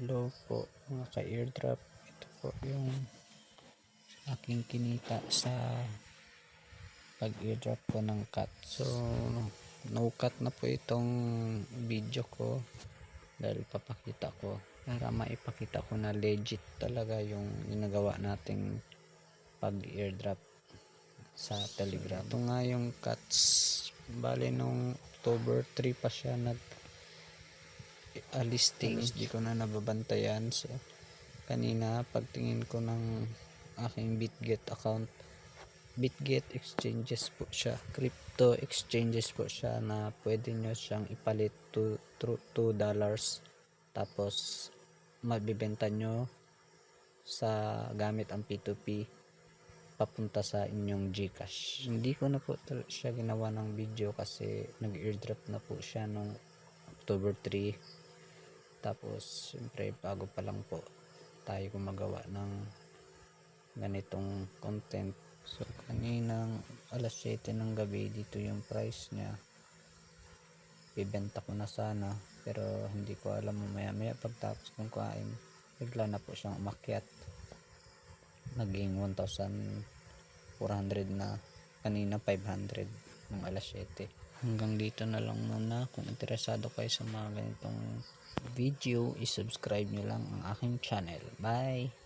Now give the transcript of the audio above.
Hello po mga ka-airdrop. Ito po yung aking kinita sa pag-airdrop ko ng cut. So no cut na po itong video ko dahil papakita ko para maipakita ko na legit talaga yung ginagawa nating pag-airdrop sa Telegram. Ito nga yung cuts, bali nung October 3 pa siya nag listing, di ko na nababantayan. So kanina pagtingin ko ng aking Bitget account, Bitget exchanges po siya, crypto exchanges po siya na pwede nyo siyang ipalit to $2, tapos mabibenta nyo sa gamit ang P2P papunta sa inyong Gcash. Hindi ko na po siya ginawa ng video kasi nag-airdrop na po siya nung October 3. Tapos siyempre bago pa lang po tayo gumagawa ng ganitong content. So kaninang alas 7 ng gabi, dito yung price nya. Ibenta ko na sana pero hindi ko alam, maya pagtapos kong kain bigla na po siyang umakyat, naging 1,400 na, kanina 500 ng alas 7. Hanggang dito na lang muna. Kung interesado kayo sa mga ganitong video, i-subscribe nyo lang ang aking channel. Bye!